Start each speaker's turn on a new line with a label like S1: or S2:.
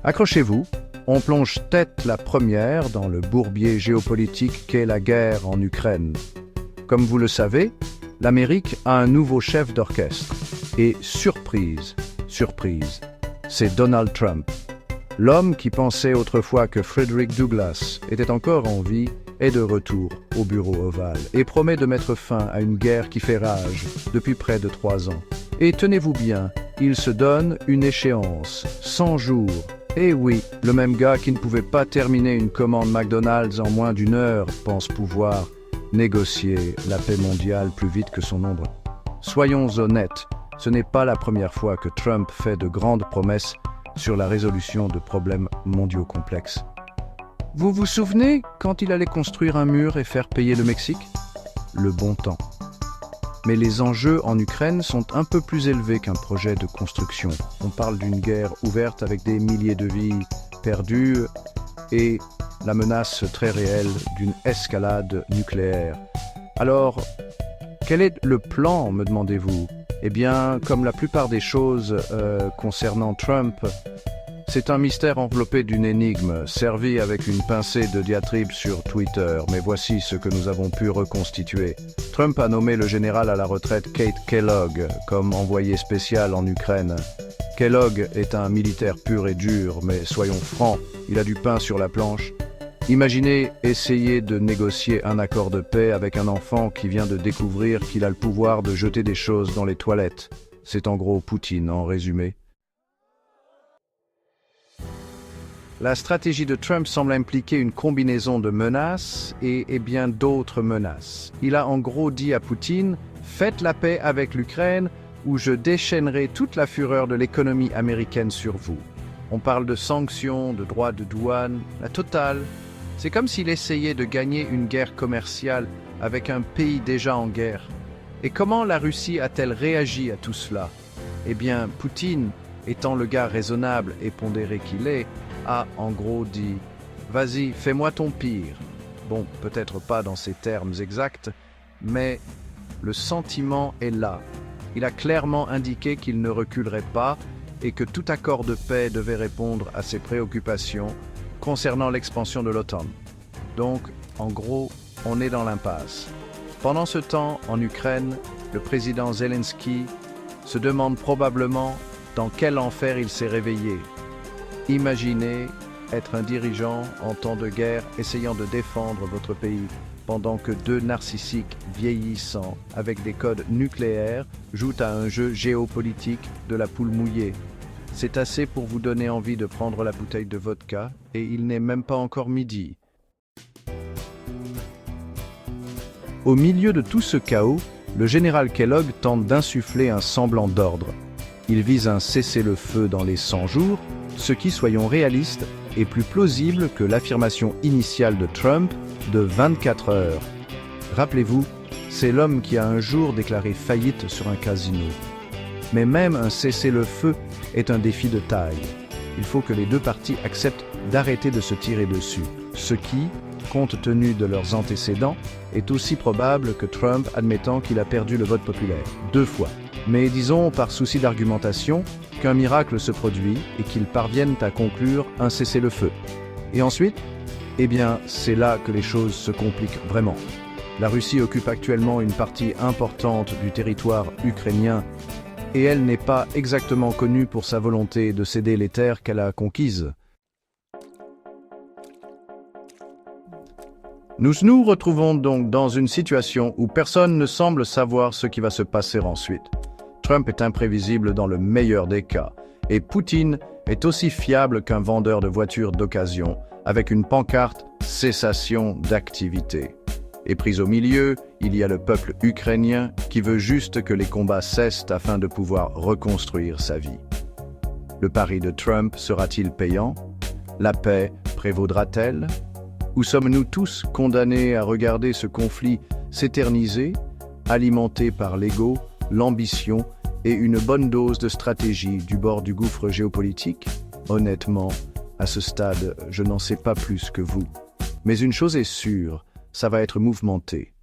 S1: Accrochez-vous, on plonge tête la première dans le bourbier géopolitique qu'est la guerre en Ukraine. Comme vous le savez, l'Amérique a un nouveau chef d'orchestre. Et surprise, c'est Donald Trump. L'homme qui pensait autrefois que Frederick Douglass était encore en vie est de retour au bureau ovale et promet de mettre fin à une guerre qui fait rage depuis près de 3 ans. Et tenez-vous bien, il se donne une échéance, 100 jours. Et oui, le même gars qui ne pouvait pas terminer une commande McDonald's en moins d'1 heure pense pouvoir négocier la paix mondiale plus vite que son ombre. Soyons honnêtes, ce n'est pas la première fois que Trump fait de grandes promesses sur la résolution de problèmes mondiaux complexes. Vous vous souvenez quand il allait construire un mur et faire payer le Mexique? Le bon temps. Mais les enjeux en Ukraine sont un peu plus élevés qu'un projet de construction. On parle d'une guerre ouverte avec des milliers de vies perdues et la menace très réelle d'une escalade nucléaire. Alors, quel est le plan, me demandez-vous? Eh bien, comme la plupart des choses concernant Trump, c'est un mystère enveloppé d'une énigme, servi avec une pincée de diatribe sur Twitter. Mais voici ce que nous avons pu reconstituer. Trump a nommé le général à la retraite Kate Kellogg comme envoyé spécial en Ukraine. Kellogg est un militaire pur et dur, mais soyons francs, il a du pain sur la planche. Imaginez essayer de négocier un accord de paix avec un enfant qui vient de découvrir qu'il a le pouvoir de jeter des choses dans les toilettes. C'est en gros Poutine, en résumé. La stratégie de Trump semble impliquer une combinaison de menaces et bien d'autres menaces. Il a en gros dit à Poutine « Faites la paix avec l'Ukraine ou je déchaînerai toute la fureur de l'économie américaine sur vous. » On parle de sanctions, de droits de douane, la totale. C'est comme s'il essayait de gagner une guerre commerciale avec un pays déjà en guerre. Et comment la Russie a-t-elle réagi à tout cela? Eh bien, Poutine, étant le gars raisonnable et pondéré qu'il est, a en gros dit « Vas-y, fais-moi ton pire ». Bon, peut-être pas dans ces termes exacts, mais le sentiment est là. Il a clairement indiqué qu'il ne reculerait pas et que tout accord de paix devait répondre à ses préoccupations concernant l'expansion de l'OTAN. Donc, en gros, on est dans l'impasse. Pendant ce temps, en Ukraine, le président Zelensky se demande probablement dans quel enfer il s'est réveillé. Imaginez être un dirigeant en temps de guerre essayant de défendre votre pays pendant que 2 narcissiques vieillissants avec des codes nucléaires jouent à un jeu géopolitique de la poule mouillée. C'est assez pour vous donner envie de prendre la bouteille de vodka et il n'est même pas encore midi. Au milieu de tout ce chaos, le général Kellogg tente d'insuffler un semblant d'ordre. Il vise un cessez-le-feu dans les 100 jours, ce qui, soyons réalistes, est plus plausible que l'affirmation initiale de Trump de 24 heures. Rappelez-vous, c'est l'homme qui a un jour déclaré faillite sur un casino. Mais même un cessez-le-feu est un défi de taille. Il faut que les 2 parties acceptent d'arrêter de se tirer dessus, ce qui, compte tenu de leurs antécédents, est aussi probable que Trump admettant qu'il a perdu le vote populaire 2 fois. Mais disons, par souci d'argumentation, qu'un miracle se produit et qu'ils parviennent à conclure un cessez-le-feu. Et ensuite, eh bien, c'est là que les choses se compliquent vraiment. La Russie occupe actuellement une partie importante du territoire ukrainien et elle n'est pas exactement connue pour sa volonté de céder les terres qu'elle a conquises. Nous nous retrouvons donc dans une situation où personne ne semble savoir ce qui va se passer ensuite. Trump est imprévisible dans le meilleur des cas, et Poutine est aussi fiable qu'un vendeur de voitures d'occasion, avec une pancarte « Cessation d'activité ». Et pris au milieu, il y a le peuple ukrainien qui veut juste que les combats cessent afin de pouvoir reconstruire sa vie. Le pari de Trump sera-t-il payant? La paix prévaudra-t-elle? Ou sommes-nous tous condamnés à regarder ce conflit s'éterniser, alimenté par l'ego, l'ambition et une bonne dose de stratégie du bord du gouffre géopolitique? Honnêtement, à ce stade, je n'en sais pas plus que vous. Mais une chose est sûre, ça va être mouvementé.